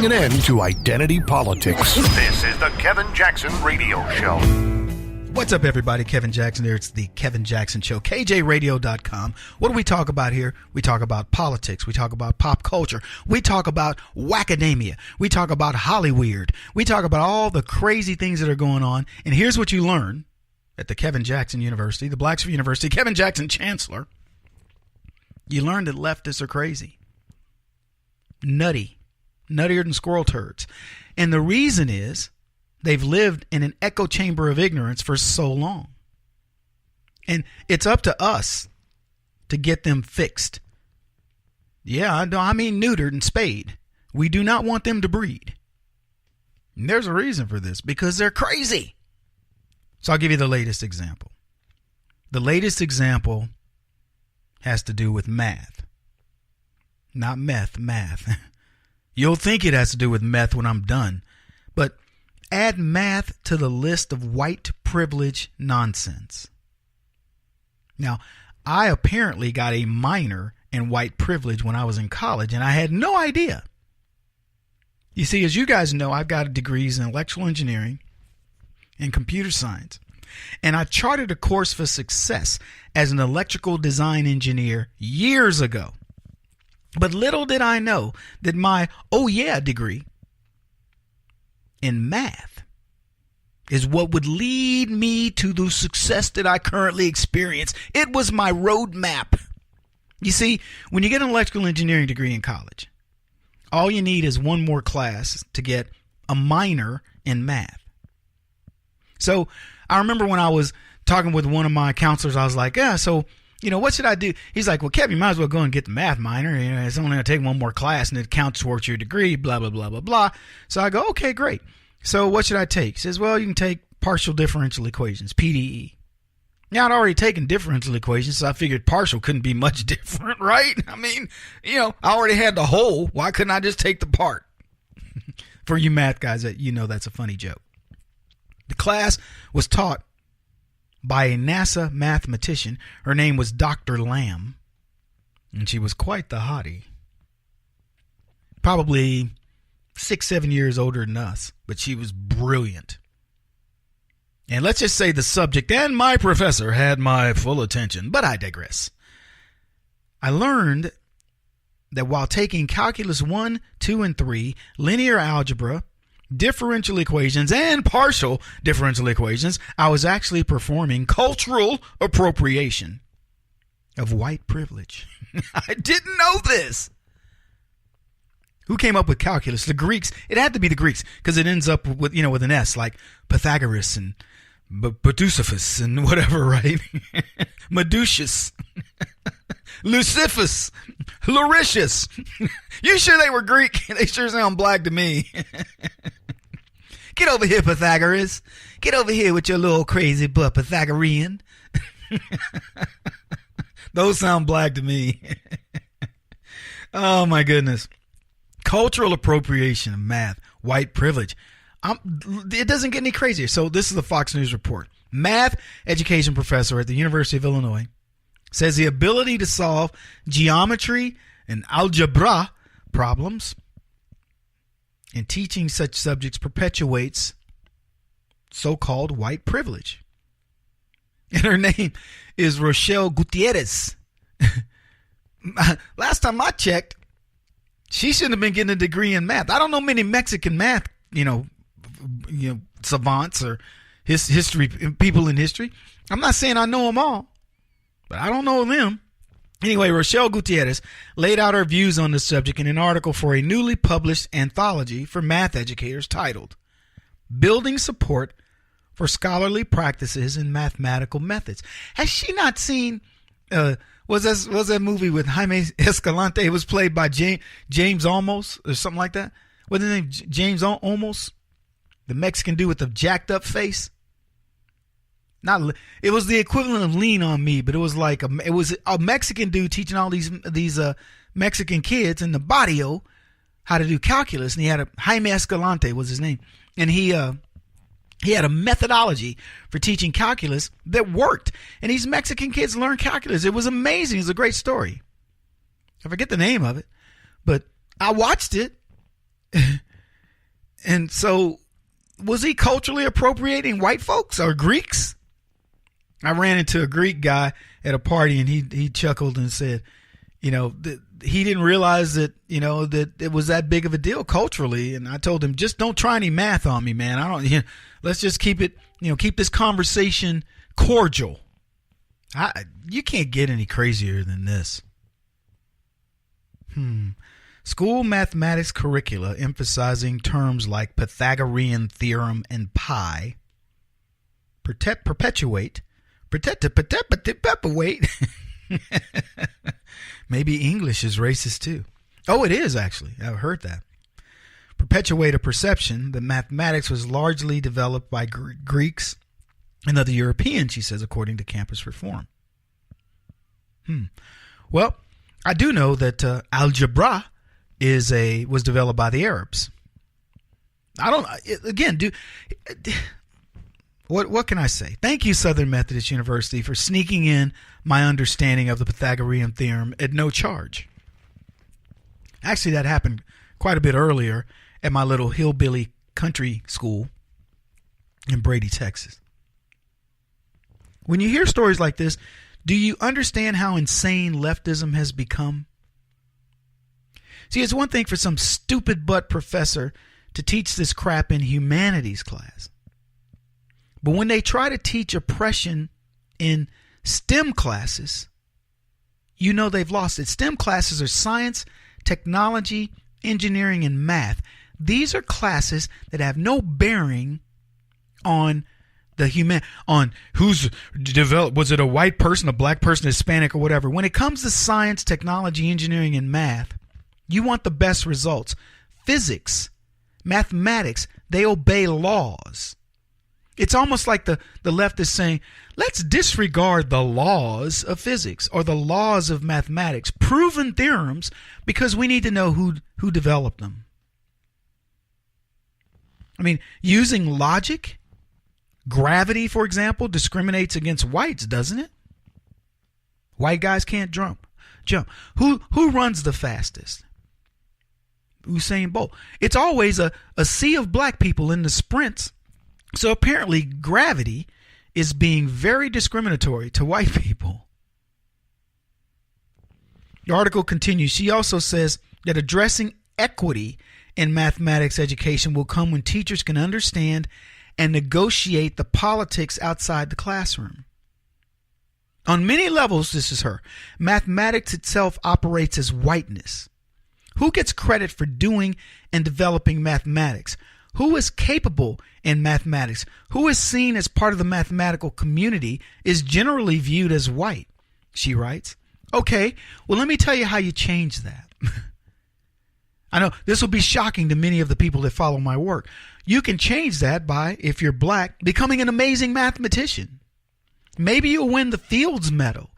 putting an end to identity politics. This is the Kevin Jackson Radio Show. What's up, everybody? Kevin Jackson here. It's the Kevin Jackson Show, KJRadio.com. What do we talk about here? We talk about politics. We talk about pop culture. We talk about wackademia. We talk about Hollyweird. We talk about all the crazy things that are going on. And here's what you learn at the Kevin Jackson University, the Blacksburg University, Kevin Jackson Chancellor. You learn that leftists are crazy. Nutty. Nuttier than squirrel turds. And the reason is they've lived in an echo chamber of ignorance for so long. And it's up to us to get them fixed. Yeah, I mean neutered and spayed. We do not want them to breed. And there's a reason for this, because they're crazy. So I'll give you the latest example. The latest example has to do with math. Not meth, math. You'll think it has to do with meth when I'm done. But add math to the list of white privilege nonsense. Now, I apparently got a minor in white privilege when I was in college, and I had no idea. You see, as you guys know, I've got degrees in electrical engineering and computer science, and I charted a course for success as an electrical design engineer years ago. But little did I know that my degree in math is what would lead me to the success that I currently experience. It was my roadmap. You see, when you get an electrical engineering degree in college, all you need is one more class to get a minor in math. So I remember when I was talking with one of my counselors, I was like, what should I do? He's like, well, Kevin, you might as well go and get the math minor. It's only going to take one more class and it counts towards your degree, blah, blah, blah, blah, blah. So I go, okay, great. So what should I take? He says, well, you can take partial differential equations, PDE. Now, I'd already taken differential equations, so I figured partial couldn't be much different, right? I mean, I already had the whole. Why couldn't I just take the part? For you math guys, that's a funny joke. The class was taught by a NASA mathematician. Her name was Dr. Lamb, and she was quite the hottie. Probably 6-7 years older than us, but she was brilliant. And let's just say the subject and my professor had my full attention, but I digress. I learned that while taking calculus 1, 2, and 3, linear algebra, differential equations, and partial differential equations, I was actually performing cultural appropriation of white privilege. I didn't know this. Who came up with calculus? The Greeks. It had to be the Greeks, because it ends up with an S, like Pythagoras and Badusifus and whatever, right? Medusius, Luciferus, Loricius. You sure they were Greek? They sure sound black to me. Get over here, Pythagoras. Get over here with your little crazy butt, Pythagorean. Those sound black to me. Oh, my goodness. Cultural appropriation of math, white privilege. It doesn't get any crazier. So this is the Fox News report. Math education professor at the University of Illinois says the ability to solve geometry and algebra problems and teaching such subjects perpetuates so-called white privilege. And her name is Rochelle Gutierrez. Last time I checked, she shouldn't have been getting a degree in math. I don't know many Mexican math, savants or history people in history. I'm not saying I know them all, but I don't know them. Anyway, Rochelle Gutierrez laid out her views on the subject in an article for a newly published anthology for math educators titled Building Support for Scholarly Practices in Mathematical Methods. Has she not seen, was that movie with Jaime Escalante? It was played by James Olmos or something like that. What's his name? James Olmos? The Mexican dude with the jacked up face? It was the equivalent of Lean on Me, but it was like it was a Mexican dude teaching all these Mexican kids in the barrio how to do calculus, and he had Jaime Escalante was his name, and he had a methodology for teaching calculus that worked, and these Mexican kids learned calculus. It was amazing. It was a great story. I forget the name of it, but I watched it. And so was he culturally appropriating white folks or Greeks? I ran into a Greek guy at a party, and he chuckled and said, he didn't realize that, that it was that big of a deal culturally. And I told him, just don't try any math on me, man. Let's just keep it, keep this conversation cordial. You can't get any crazier than this. School mathematics curricula emphasizing terms like Pythagorean theorem and pi perpetuate. Maybe English is racist too. Oh, it is actually. I've heard that. Perpetuate a perception that mathematics was largely developed by Greeks and other Europeans, she says, according to Campus Reform. Well, I do know that algebra was developed by the Arabs. What can I say? Thank you, Southern Methodist University, for sneaking in my understanding of the Pythagorean theorem at no charge. Actually, that happened quite a bit earlier at my little hillbilly country school in Brady, Texas. When you hear stories like this, do you understand how insane leftism has become? See, it's one thing for some stupid butt professor to teach this crap in humanities class. But when they try to teach oppression in STEM classes, they've lost it. STEM classes are science, technology, engineering, and math. These are classes that have no bearing on on who's developed. Was it a white person, a black person, Hispanic, or whatever? When it comes to science, technology, engineering, and math, you want the best results. Physics, mathematics, they obey laws. It's almost like the left is saying, let's disregard the laws of physics or the laws of mathematics, proven theorems, because we need to know who developed them. I mean, using logic, gravity, for example, discriminates against whites, doesn't it? White guys can't jump. Who runs the fastest? Usain Bolt. It's always a sea of black people in the sprints. So apparently gravity is being very discriminatory to white people. The article continues. She also says that addressing equity in mathematics education will come when teachers can understand and negotiate the politics outside the classroom. On many levels, this is her, mathematics itself operates as whiteness. Who gets credit for doing and developing mathematics? Who is capable in mathematics, who is seen as part of the mathematical community, is generally viewed as white, she writes. Okay, well, let me tell you how you change that. I know this will be shocking to many of the people that follow my work. You can change that by, if you're black, becoming an amazing mathematician. Maybe you'll win the Fields Medal.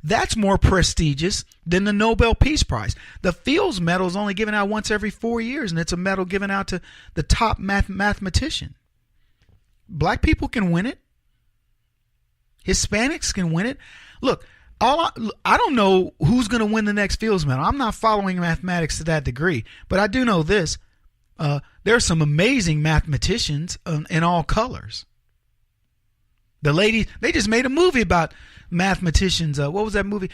That's more prestigious than the Nobel Peace Prize. The Fields Medal is only given out once every 4 years, and it's a medal given out to the top mathematician. Black people can win it. Hispanics can win it. Look, I don't know who's going to win the next Fields Medal. I'm not following mathematics to that degree, but I do know this. There are some amazing mathematicians in all colors. The ladies, they just made a movie about mathematicians. What was that movie?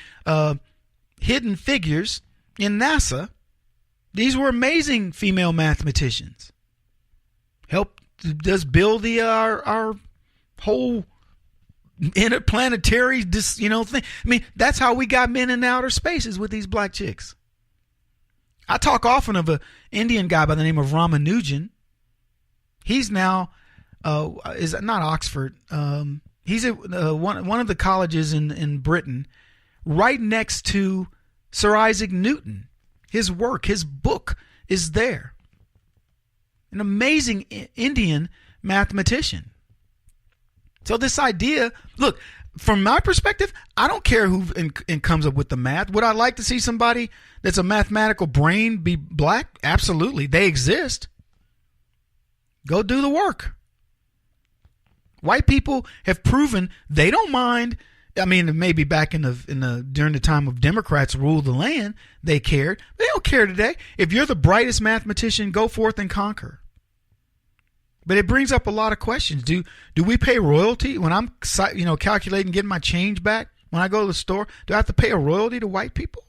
Hidden Figures in NASA. These were amazing female mathematicians. Helped us build our whole interplanetary thing. I mean, that's how we got men in outer spaces with these black chicks. I talk often of an Indian guy by the name of Ramanujan. He's now is not Oxford. He's at one of the colleges in Britain, right next to Sir Isaac Newton. His work, his book is there. An amazing Indian mathematician. So this idea, look, from my perspective, I don't care who comes up with the math. Would I like to see somebody that's a mathematical brain be black? Absolutely. They exist. Go do the work. White people have proven they don't mind. I mean, maybe back during the time of Democrats ruled the land, they cared. They don't care today. If you're the brightest mathematician, go forth and conquer. But it brings up a lot of questions. Do we pay royalty when I'm calculating getting my change back when I go to the store? Do I have to pay a royalty to white people?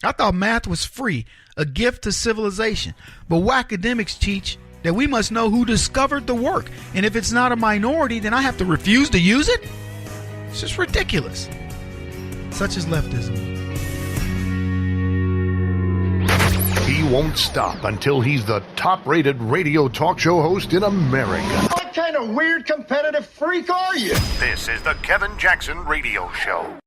I thought math was free, a gift to civilization. But academics teach that we must know who discovered the work. And if it's not a minority, then I have to refuse to use it? It's just ridiculous. Such is leftism. He won't stop until he's the top-rated radio talk show host in America. What kind of weird competitive freak are you? This is the Kevin Jackson Radio Show.